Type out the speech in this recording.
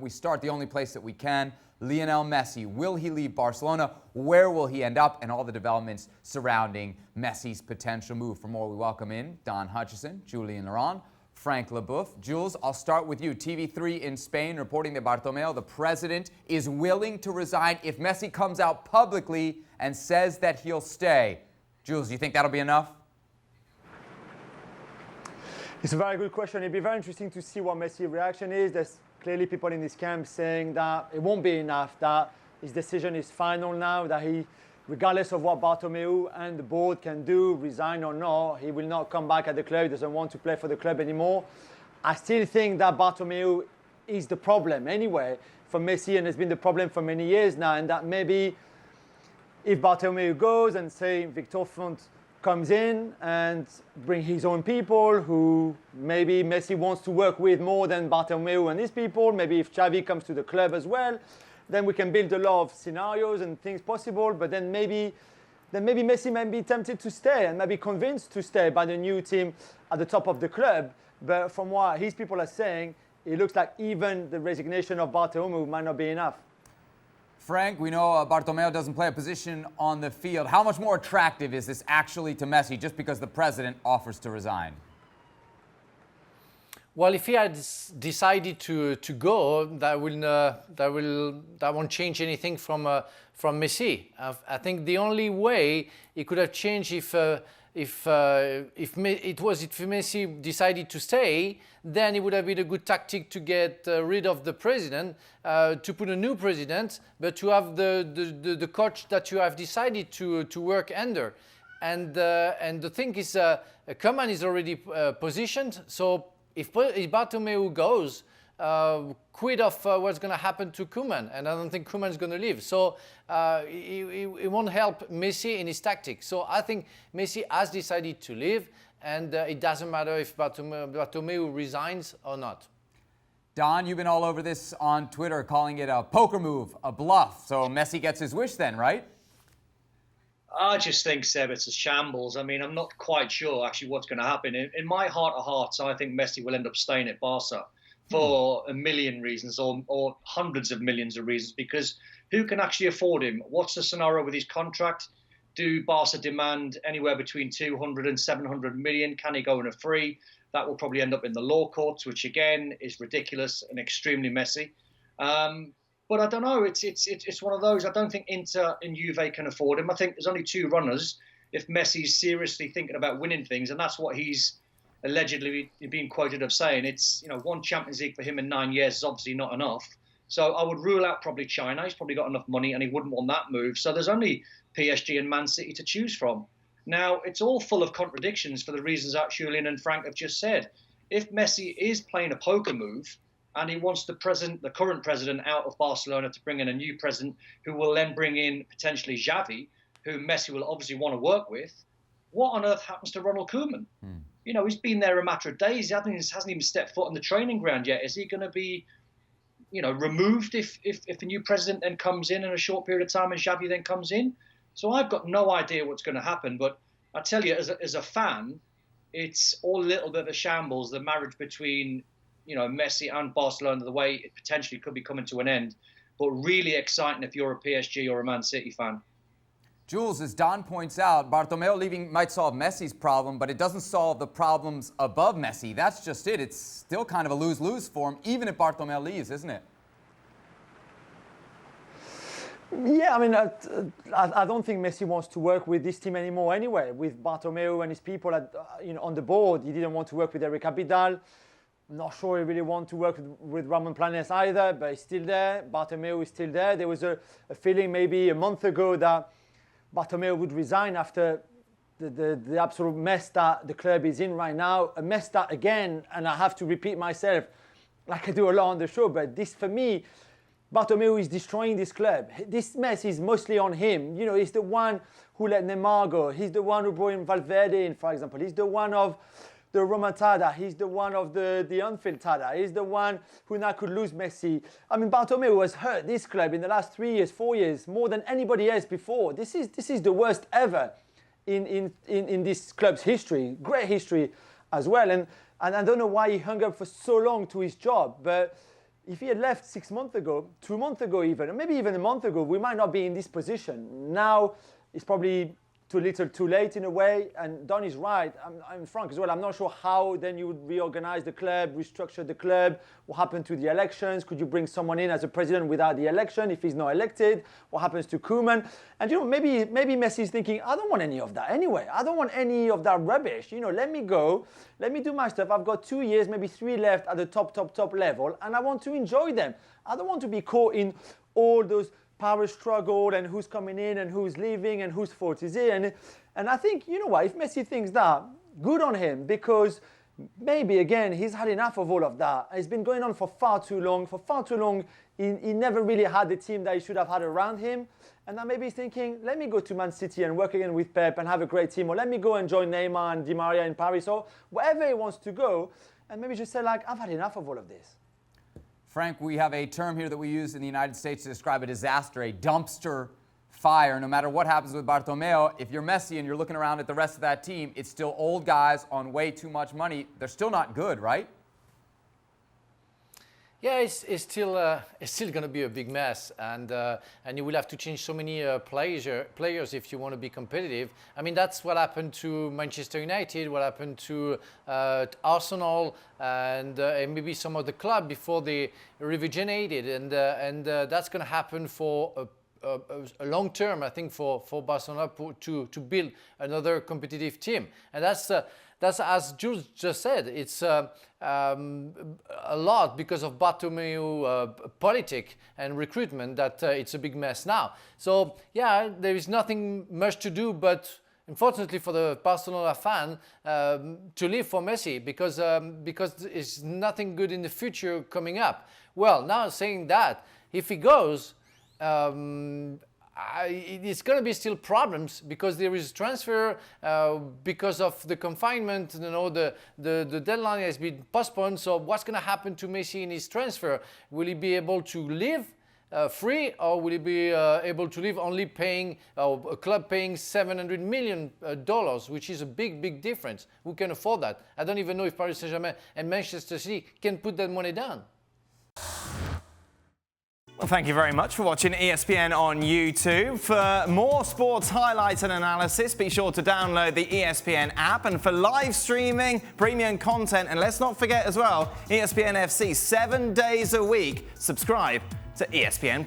We start the only place that we can. Lionel Messi, will he leave Barcelona? Where will he end up? And all the developments surrounding Messi's potential move. For more, we welcome in Don Hutchison, Julien, Frank Leboeuf. Jules, I'll start with you. TV3 in Spain reporting that Bartomeu, the president, is willing to resign if Messi comes out publicly and says that he'll stay. Jules, do you think that'll be enough? It's a very good question. It'd be very interesting to see what Messi's reaction is. There's clearly people in this camp saying that it won't be enough, that his decision is final now, that he, regardless of what Bartomeu and the board can do, resign or not, he will not come back at the club. He doesn't want to play for the club anymore. I still think that Bartomeu is the problem anyway for Messi, and has been the problem for many years now, and that maybe if Bartomeu goes and say Victor Font comes in and bring his own people who maybe Messi wants to work with more than Bartomeu and his people. Maybe if Xavi comes to the club as well, then we can build a lot of scenarios and things possible. But then maybe Messi may be tempted to stay and maybe convinced to stay by the new team at the top of the club. But from what his people are saying, it looks like even the resignation of Bartomeu might not be enough. Frank, we know Bartomeu doesn't play a position on the field. How much more attractive is this actually to Messi just because the president offers to resign? Well, if he had decided to go, that won't change anything from Messi. I think the only way it could have changed if Messi decided to stay, then it would have been a good tactic to get rid of the president, to put a new president, but to have the coach that you have decided to work under. And the thing is, Koeman is already positioned. So if Bartomeu goes, quid of what's going to happen to Koeman, and I don't think Koeman is going to leave. So it won't help Messi in his tactics. So I think Messi has decided to leave, and it doesn't matter if Bartomeu resigns or not. Don, you've been all over this on Twitter, calling it a poker move, a bluff. So Messi gets his wish then, right? I just think, Seb, it's a shambles. I mean, I'm not quite sure actually what's going to happen. In my heart of hearts, I think Messi will end up staying at Barca for a million reasons, or hundreds of millions of reasons, because who can actually afford him? What's the scenario with his contract? Do Barca demand anywhere between 200 and 700 million? Can he go on a free? That will probably end up in the law courts, which again is ridiculous and extremely messy. But I don't know. It's one of those. I don't think Inter and Juve can afford him. I think there's only two runners if Messi's seriously thinking about winning things, and that's what he's allegedly being quoted of saying. It's, one Champions League for him in 9 years is obviously not enough. So I would rule out probably China. He's probably got enough money and he wouldn't want that move. So there's only PSG and Man City to choose from. Now, it's all full of contradictions for the reasons that Julien and Frank have just said. If Messi is playing a poker move and he wants the current president out of Barcelona to bring in a new president who will then bring in potentially Xavi, who Messi will obviously want to work with, what on earth happens to Ronald Koeman? He's been there a matter of days. He hasn't even stepped foot on the training ground yet. Is he going to be, removed if a new president then comes in a short period of time and Xavi then comes in? So I've got no idea what's going to happen. But I tell you, as a fan, it's all a little bit of a shambles, the marriage between, Messi and Barcelona, the way it potentially could be coming to an end. But really exciting if you're a PSG or a Man City fan. Jules, as Don points out, Bartomeu leaving might solve Messi's problem, but it doesn't solve the problems above Messi. That's just it. It's still kind of a lose-lose for him, even if Bartomeu leaves, isn't it? Yeah, I mean, I don't think Messi wants to work with this team anymore anyway. With Bartomeu and his people on the board, he didn't want to work with Eric Abidal. I'm not sure he really wants to work with Ramon Planes either, but he's still there. Bartomeu is still there. There was a feeling maybe a month ago that Bartomeu would resign after the absolute mess that the club is in right now. A mess that, again, and I have to repeat myself, like I do a lot on the show, but this, for me, Bartomeu is destroying this club. This mess is mostly on him. He's the one who let Neymar go. He's the one who brought in Valverde in, for example. He's the one of the remontada. He's the one of the on-field tada. He's the one who now could lose Messi. I mean, Bartomeu has hurt this club in the last 3 years, 4 years, more than anybody else before. This is the worst ever in this club's history, great history as well. And I don't know why he hung up for so long to his job, but if he had left 6 months ago, 2 months ago even, or maybe even a month ago, we might not be in this position. Now it's probably too little too late in a way, and Don is right. I'm frank as well. I'm not sure how then you would reorganize the club, restructure the club. What happened to the elections? Could you bring someone in as a president without the election if he's not elected? What happens to Koeman? And maybe Messi is thinking, I don't want any of that anyway. I don't want any of that rubbish. Let me go. Let me do my stuff. I've got 2 years, maybe 3 left at the top level, and I want to enjoy them. I don't want to be caught in all those power struggle and who's coming in and who's leaving and whose fault is it. And I think, if Messi thinks that, good on him, because maybe, again, he's had enough of all of that. It's been going on for far too long. For far too long, he never really had the team that he should have had around him. And now maybe he's thinking, let me go to Man City and work again with Pep and have a great team, or let me go and join Neymar and Di Maria in Paris, or wherever he wants to go, and maybe just say, I've had enough of all of this. Frank, we have a term here that we use in the United States to describe a disaster, a dumpster fire. No matter what happens with Bartomeu, if you're Messi and you're looking around at the rest of that team, it's still old guys on way too much money. They're still not good, right? Yeah, it's still going to be a big mess, and you will have to change so many players if you want to be competitive. I mean, that's what happened to Manchester United, what happened to Arsenal, and maybe some of the club before they rejuvenated, and that's going to happen for a long term, I think, for Barcelona to build another competitive team, and that's as Jules just said. It's a lot because of Bartomeu politic and recruitment that it's a big mess now. So yeah, there is nothing much to do, but unfortunately for the Barcelona fan, to live for Messi because it's nothing good in the future coming up. Well, now saying that, if he goes, it's going to be still problems because there is transfer because of the confinement. The deadline has been postponed. So what's going to happen to Messi in his transfer? Will he be able to live free, or will he be able to live only paying a club paying $700 million, which is a big difference? Who can afford that? I don't even know if Paris Saint-Germain and Manchester City can put that money down. Well, thank you very much for watching ESPN on YouTube. For more sports highlights and analysis, be sure to download the ESPN app. And for live streaming, premium content, and let's not forget as well, ESPN FC 7 days a week. Subscribe to ESPN+.